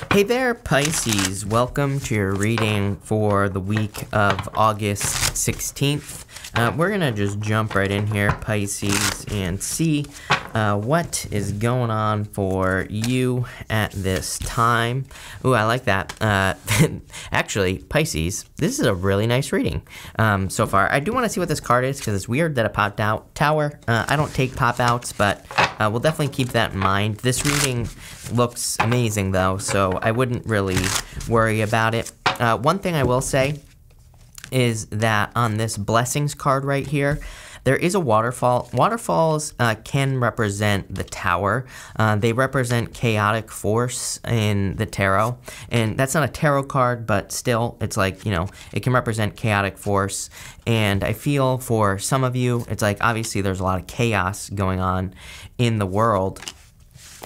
Hey there, Pisces. Welcome to your reading for the week of August 16th. We're going to just jump right in here, Pisces, and see what is going on for you at this time. Ooh, I like that. Actually, Pisces, this is a really nice reading so far. I do want to see what this card is because it's weird that it popped out. Tower. I don't take pop-outs, but we'll definitely keep that in mind. This reading looks amazing, though, so I wouldn't really worry about it. One thing I will say is that on this blessings card right here, there is a waterfall. Waterfalls can represent the tower. They represent chaotic force in the tarot. And that's not a tarot card, but still, it's like, you know, it can represent chaotic force. And I feel for some of you, it's like, obviously, there's a lot of chaos going on in the world.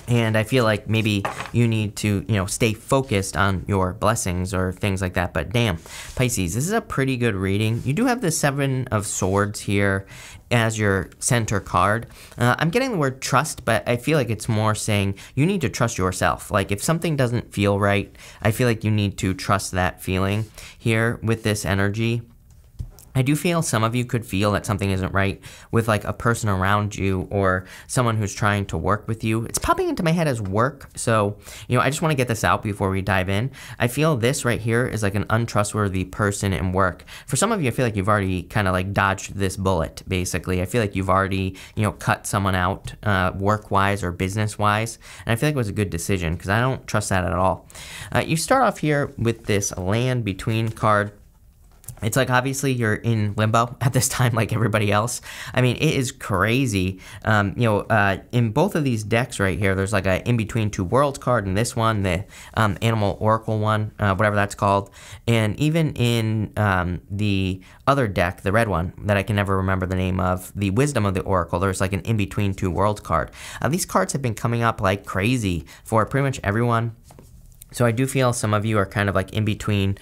And I feel like maybe you need to, you know, stay focused on your blessings or things like that. But damn, Pisces, this is a pretty good reading. You do have the Seven of Swords here as your center card. I'm getting the word trust, but I feel like it's more saying you need to trust yourself. Like if something doesn't feel right, I feel like you need to trust that feeling here with this energy. I do feel some of you could feel that something isn't right with like a person around you or someone who's trying to work with you. It's popping into my head as work. So, you know, I just want to get this out before we dive in. I feel this right here is like an untrustworthy person in work. For some of you, I feel like you've already kind of like dodged this bullet, basically. I feel like you've already, you know, cut someone out work-wise or business-wise. And I feel like it was a good decision because I don't trust that at all. You start off here with this land between card. It's like, obviously, you're in limbo at this time like everybody else. I mean, it is crazy. In both of these decks right here, there's like a in-between two worlds card in this one, the Animal Oracle one, whatever that's called. And even in the other deck, the red one, that I can never remember the name of, the Wisdom of the Oracle, there's like an in-between two worlds card. These cards have been coming up like crazy for pretty much everyone. So I do feel some of you are kind of like in between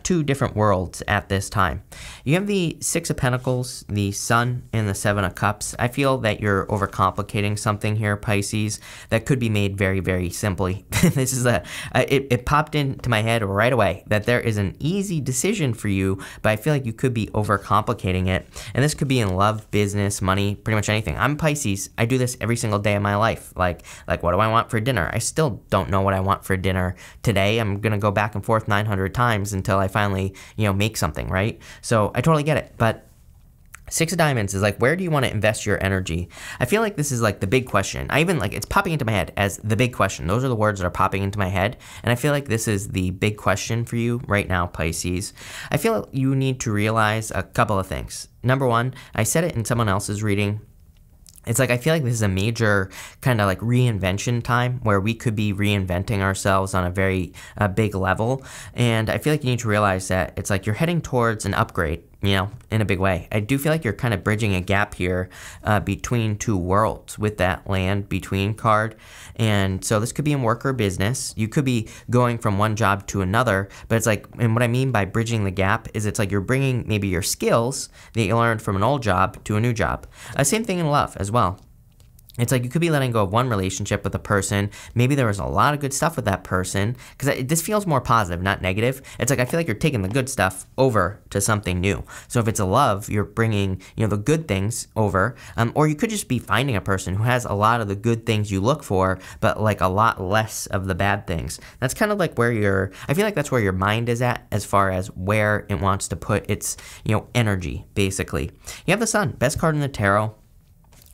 two different worlds at this time. You have the Six of Pentacles, the Sun, and the Seven of Cups. I feel that you're overcomplicating something here, Pisces, that could be made very, very simply. This is it popped into my head right away that there is an easy decision for you, but I feel like you could be overcomplicating it. And this could be in love, business, money, pretty much anything. I'm Pisces. I do this every single day of my life. Like what do I want for dinner? I still don't know what I want for dinner today. I'm gonna go back and forth 900 times until I finally, you know, make something, right? So I totally get it. But Six of Diamonds is like, where do you want to invest your energy? I feel like this is like the big question. I even like, it's popping into my head as the big question. Those are the words that are popping into my head. And I feel like this is the big question for you right now, Pisces. I feel like you need to realize a couple of things. Number one, I said it in someone else's reading. It's like, I feel like this is a major kind of like reinvention time where we could be reinventing ourselves on a very big level. And I feel like you need to realize that it's like you're heading towards an upgrade, you know, in a big way. I do feel like you're kind of bridging a gap here between two worlds with that land between card. And so this could be in work or business. You could be going from one job to another, but it's like, and what I mean by bridging the gap is it's like you're bringing maybe your skills that you learned from an old job to a new job. Same thing in love as well. It's like you could be letting go of one relationship with a person. Maybe there was a lot of good stuff with that person. Because this feels more positive, not negative. It's like I feel like you're taking the good stuff over to something new. So if it's a love, you're bringing, you know, the good things over. Or you could just be finding a person who has a lot of the good things you look for, but like a lot less of the bad things. That's kind of like where I feel like that's where your mind is at as far as where it wants to put its, you know, energy, basically. You have the Sun, best card in the tarot.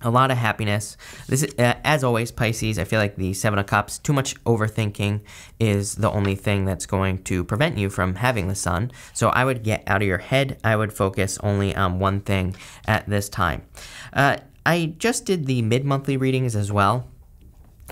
A lot of happiness. This is, as always, Pisces, I feel like the Seven of Cups, too much overthinking is the only thing that's going to prevent you from having the Sun. So I would get out of your head. I would focus only on one thing at this time. I just did the mid-monthly readings as well.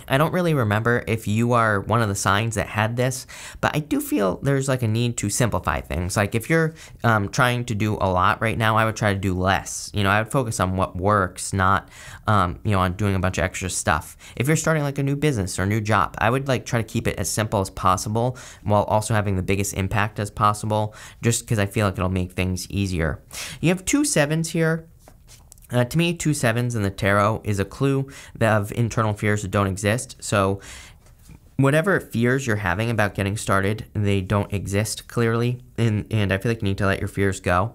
I don't really remember if you are one of the signs that had this, but I do feel there's like a need to simplify things. Like if you're trying to do a lot right now, I would try to do less. You know, I would focus on what works, not, you know, on doing a bunch of extra stuff. If you're starting like a new business or a new job, I would like try to keep it as simple as possible while also having the biggest impact as possible, just because I feel like it'll make things easier. You have two sevens here. To me, 2 7s in the tarot is a clue of internal fears that don't exist. So whatever fears you're having about getting started, they don't exist clearly, and I feel like you need to let your fears go.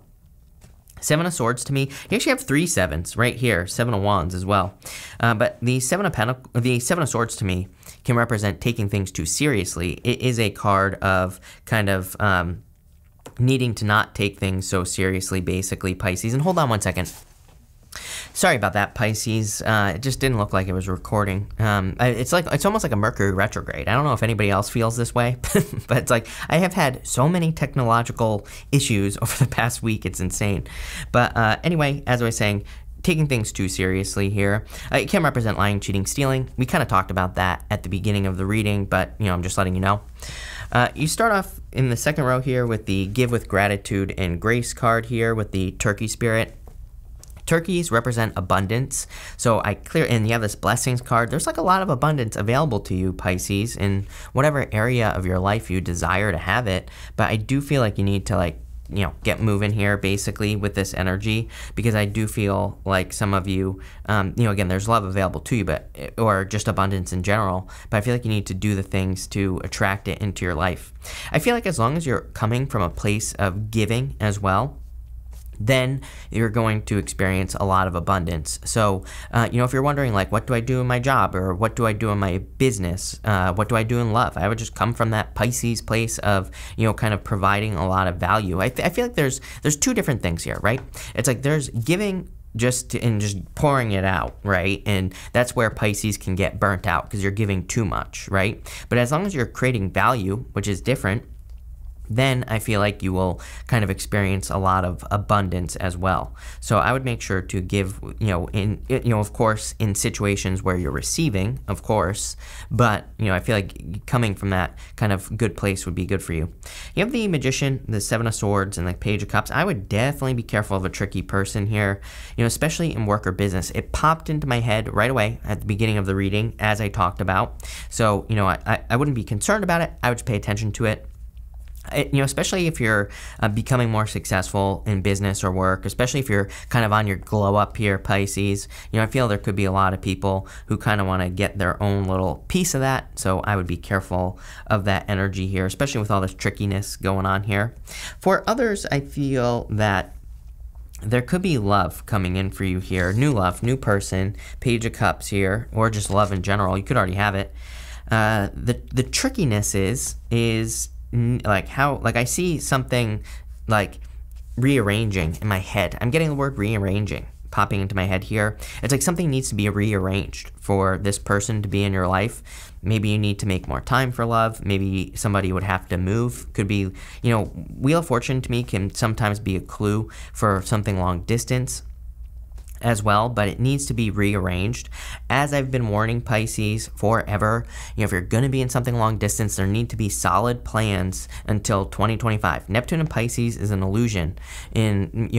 Seven of Swords to me, you actually have 3 sevens right here, 7 of Wands as well. But the Seven of Swords to me can represent taking things too seriously. It is a card of kind of needing to not take things so seriously, basically, Pisces. And hold on one second. Sorry about that, Pisces. It just didn't look like it was recording. It's almost like a Mercury retrograde. I don't know if anybody else feels this way, but it's like I have had so many technological issues over the past week. It's insane. But anyway, as I was saying, taking things too seriously here. It can represent lying, cheating, stealing. We kind of talked about that at the beginning of the reading, but I'm just letting you know. You start off in the second row here with the Give with Gratitude and Grace card here with the Turkey Spirit. Turkeys represent abundance, so and you have this Blessings card. There's like a lot of abundance available to you, Pisces, in whatever area of your life you desire to have it, but I do feel like you need to get moving here basically with this energy, because I do feel like some of you, again, there's love available to you, or just abundance in general, but I feel like you need to do the things to attract it into your life. I feel like as long as you're coming from a place of giving as well, then you're going to experience a lot of abundance. So, if you're wondering, like, what do I do in my job, or what do I do in my business, what do I do in love, I would just come from that Pisces place of, kind of providing a lot of value. I feel like there's 2 different things here, right? It's like there's giving just pouring it out, right? And that's where Pisces can get burnt out because you're giving too much, right? But as long as you're creating value, which is different, then I feel like you will kind of experience a lot of abundance as well. So I would make sure to give, of course, in situations where you're receiving, of course, but, I feel like coming from that kind of good place would be good for you. You have the Magician, the Seven of Swords, and the Page of Cups. I would definitely be careful of a tricky person here, especially in work or business. It popped into my head right away at the beginning of the reading, as I talked about. So, I wouldn't be concerned about it. I would just pay attention to it. Especially if you're becoming more successful in business or work, especially if you're kind of on your glow up here, Pisces, I feel there could be a lot of people who kind of want to get their own little piece of that. So I would be careful of that energy here, especially with all this trickiness going on here. For others, I feel that there could be love coming in for you here. New love, new person, Page of Cups here, or just love in general. You could already have it. The trickiness is I see something like rearranging in my head. I'm getting the word rearranging popping into my head here. It's like something needs to be rearranged for this person to be in your life. Maybe you need to make more time for love. Maybe somebody would have to move. Could be, Wheel of Fortune to me can sometimes be a clue for something long distance as well, but it needs to be rearranged. As I've been warning Pisces forever, if you're going to be in something long distance, there need to be solid plans until 2025. Neptune and Pisces is an illusion. And,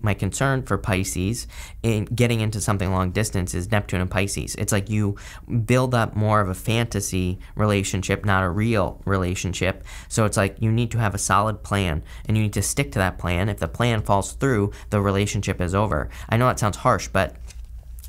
my concern for Pisces in getting into something long distance is Neptune and Pisces. It's like you build up more of a fantasy relationship, not a real relationship. So it's like you need to have a solid plan, and you need to stick to that plan. If the plan falls through, the relationship is over. I know that sounds harsh, but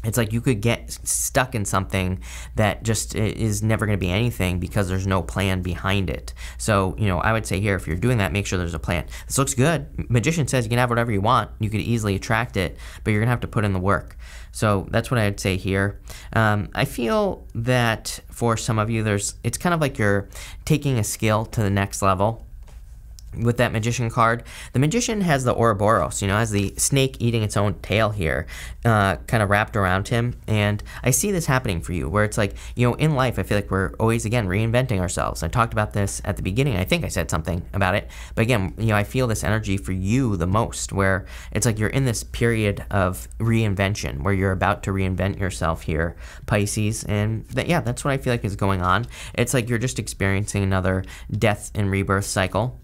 it's like you could get stuck in something that just is never going to be anything because there's no plan behind it. So, I would say here, if you're doing that, make sure there's a plan. This looks good. Magician says you can have whatever you want. You could easily attract it, but you're going to have to put in the work. So that's what I'd say here. I feel that for some of you, it's kind of like you're taking a skill to the next level. With that Magician card, the Magician has the Ouroboros, has the snake eating its own tail here, kind of wrapped around him. And I see this happening for you, where it's like, in life, I feel like we're always, again, reinventing ourselves. I talked about this at the beginning. I think I said something about it. But again, I feel this energy for you the most, where it's like you're in this period of reinvention, where you're about to reinvent yourself here, Pisces. And that's what I feel like is going on. It's like you're just experiencing another death and rebirth cycle.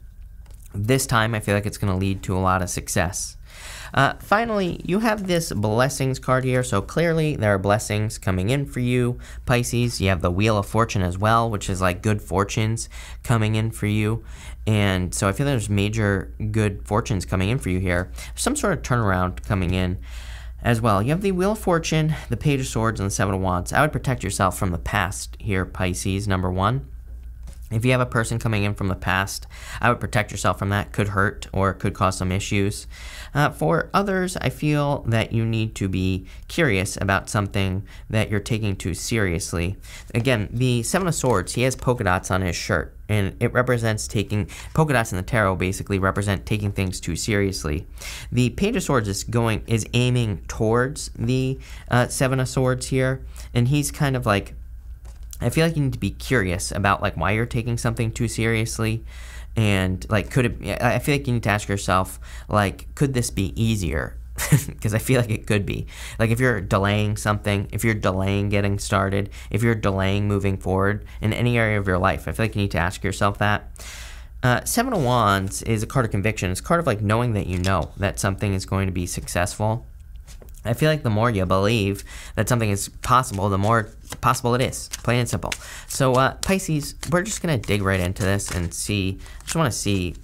This time, I feel like it's going to lead to a lot of success. Finally, you have this Blessings card here, so clearly there are blessings coming in for you, Pisces. You have the Wheel of Fortune as well, which is like good fortunes coming in for you. And so I feel there's major good fortunes coming in for you here. Some sort of turnaround coming in. as well. You have the Wheel of Fortune, the Page of Swords, and the Seven of Wands. I would protect yourself from the past here, Pisces, number one. If you have a person coming in from the past, I would protect yourself from that. Could hurt or could cause some issues. For others, I feel that you need to be curious about something that you're taking too seriously. Again, the Seven of Swords, he has polka dots on his shirt, and it represents taking, polka dots in the tarot basically represent taking things too seriously. The Page of Swords is aiming towards the Seven of Swords here, and he's kind of like, I feel like you need to be curious about like why you're taking something too seriously, and like I feel like you need to ask yourself, like, could this be easier? Because I feel like it could be. Like if you're delaying something, if you're delaying getting started, if you're delaying moving forward in any area of your life, I feel like you need to ask yourself that. Seven of Wands is a card of conviction. It's a card of like knowing that you know that something is going to be successful. I feel like the more you believe that something is possible, the more possible it is, plain and simple. So Pisces, we're just going to dig right into this and see, I just want to see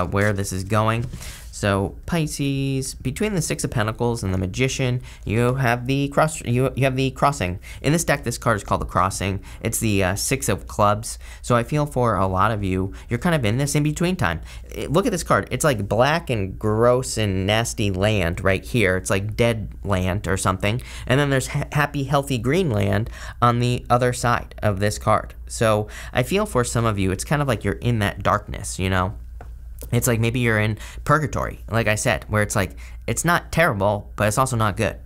where this is going. So Pisces, between the Six of Pentacles and the Magician, you have the Crossing. In this deck, this card is called the Crossing. It's the Six of Clubs. So I feel for a lot of you, you're kind of in this in-between time. Look at this card. It's like black and gross and nasty land right here. It's like dead land or something. And then there's happy, healthy green land on the other side of this card. So I feel for some of you, it's kind of like you're in that darkness, you know? It's like maybe you're in purgatory, like I said, where it's like, it's not terrible, but it's also not good.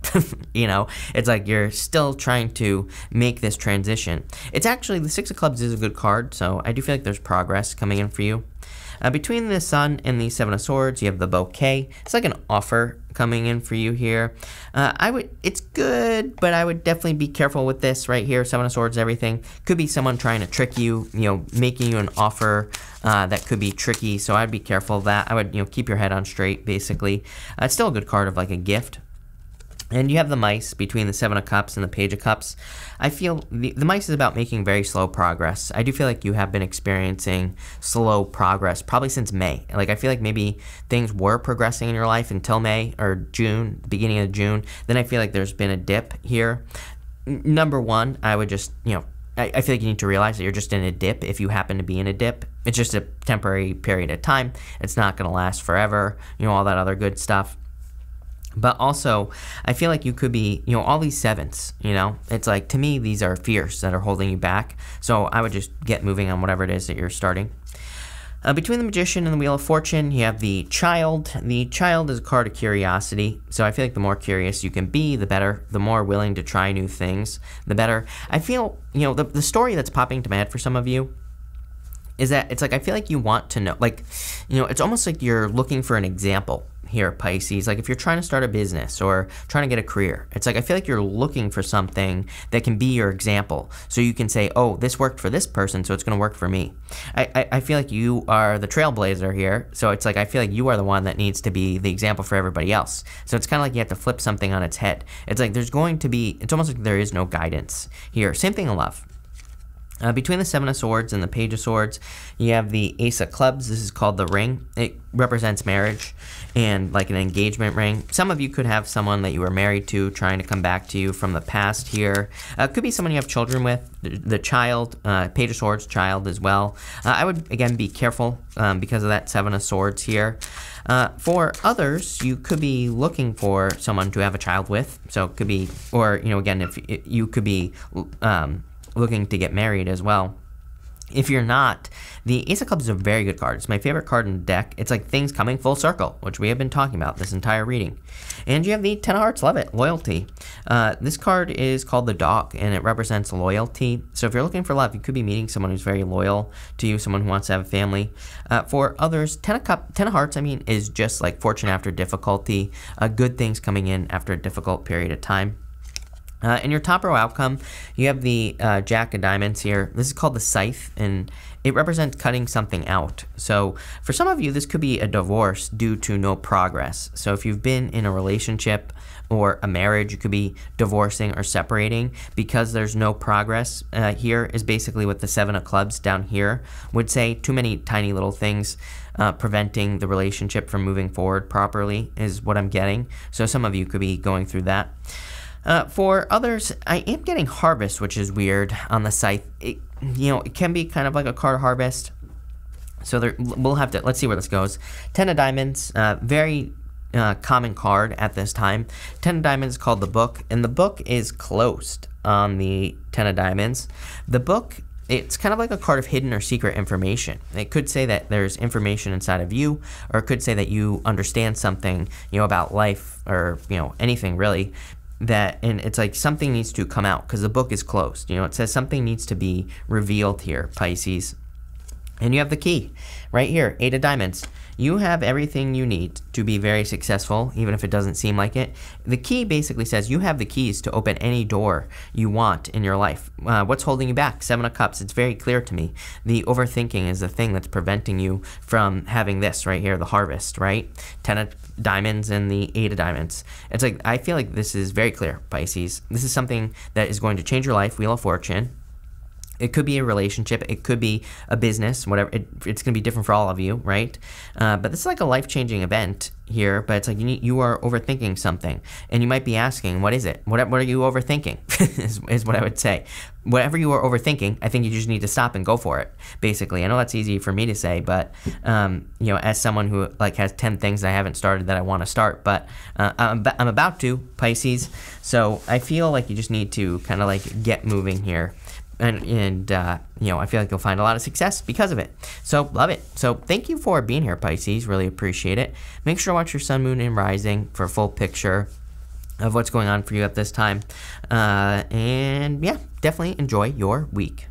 You know, it's like you're still trying to make this transition. It's actually, the Six of Clubs is a good card, so I do feel like there's progress coming in for you. Between the Sun and the Seven of Swords, you have the Bouquet. It's like an offer coming in for you here. It's good, but I would definitely be careful with this right here. Seven of Swords, everything. Could be someone trying to trick you, you know, making you an offer that could be tricky. So I'd be careful of that. I would, you know, keep your head on straight, basically. It's still a good card of like a gift. And you have the Mice between the Seven of Cups and the Page of Cups. I feel the Mice is about making very slow progress. I do feel like you have been experiencing slow progress probably since May. Like I feel like maybe things were progressing in your life until May or June, beginning of June. Then I feel like there's been a dip here. Number one, I would just, you know, I feel like you need to realize that you're just in a dip if you happen to be in a dip. It's just a temporary period of time. It's not going to last forever, you know, all that other good stuff. But also, I feel like you could be, you know, all these sevens, you know, it's like, to me, these are fears that are holding you back. So I would just get moving on whatever it is that you're starting. Between the Magician and the Wheel of Fortune, you have the Child. The Child is a card of curiosity. So I feel like the more curious you can be, the better. The more willing to try new things, the better. I feel, you know, the story that's popping into my head for some of you is that it's like, I feel like you want to know, like, you know, it's almost like you're looking for an example here, Pisces. Like if you're trying to start a business or trying to get a career, it's like I feel like you're looking for something that can be your example. So you can say, oh, this worked for this person, so it's going to work for me. I feel like you are the trailblazer here. So it's like I feel like you are the one that needs to be the example for everybody else. So it's kind of like you have to flip something on its head. It's like there's going to be, it's almost like there is no guidance here. Same thing in love. Between the Seven of Swords and the Page of Swords, you have the Ace of Clubs. This is called the Ring. It represents marriage and like an engagement ring. Some of you could have someone that you were married to trying to come back to you from the past here. Could be someone you have children with. The Child, Page of Swords, Child as well. I would, again, be careful because of that Seven of Swords here. For others, you could be looking for someone to have a child with. So it could be, or, you know, again, if you could be looking to get married as well. If you're not, the Ace of Clubs is a very good card. It's my favorite card in the deck. It's like things coming full circle, which we have been talking about this entire reading. And you have the Ten of Hearts, love it, loyalty. This card is called the Dog, and it represents loyalty. So if you're looking for love, you could be meeting someone who's very loyal to you, someone who wants to have a family. For others, Ten of Hearts, I mean, is just like fortune after difficulty, good things coming in after a difficult period of time. In your top row outcome, you have the Jack of Diamonds here. This is called the Scythe, and it represents cutting something out. So for some of you, this could be a divorce due to no progress. So if you've been in a relationship or a marriage, you could be divorcing or separating because there's no progress. Here is basically what the Seven of Clubs down here would say. Too many tiny little things preventing the relationship from moving forward properly is what I'm getting. So some of you could be going through that. For others, I am getting Harvest, which is weird on the Scythe. It can be kind of like a card Harvest. So we'll have to, let's see where this goes. 10 of Diamonds, very common card at this time. 10 of Diamonds is called the Book, and the Book is closed on the 10 of Diamonds. The Book, it's kind of like a card of hidden or secret information. It could say that there's information inside of you, or it could say that you understand something, about life or, anything really. And it's like something needs to come out because the book is closed. It says something needs to be revealed here, Pisces. And you have the key right here, 8 of Diamonds. You have everything you need to be very successful, even if it doesn't seem like it. The key basically says you have the keys to open any door you want in your life. What's holding you back? 7 of Cups. It's very clear to me. The overthinking is the thing that's preventing you from having this right here, the Harvest, right? 10 of Diamonds and the 8 of Diamonds. It's like, I feel like this is very clear, Pisces. This is something that is going to change your life, Wheel of Fortune. It could be a relationship. It could be a business, whatever. It's going to be different for all of you, right? But this is like a life-changing event here, but it's like you are overthinking something. And you might be asking, what is it? What are you overthinking is what I would say. Whatever you are overthinking, I think you just need to stop and go for it, basically. I know that's easy for me to say, but, as someone who has 10 things I haven't started that I want to start, but I'm about to, Pisces. So I feel like you just need to kind of get moving here. And I feel like you'll find a lot of success because of it. So, love it. So, thank you for being here, Pisces. Really appreciate it. Make sure to watch your sun, moon, and rising for a full picture of what's going on for you at this time. And, yeah, definitely enjoy your week.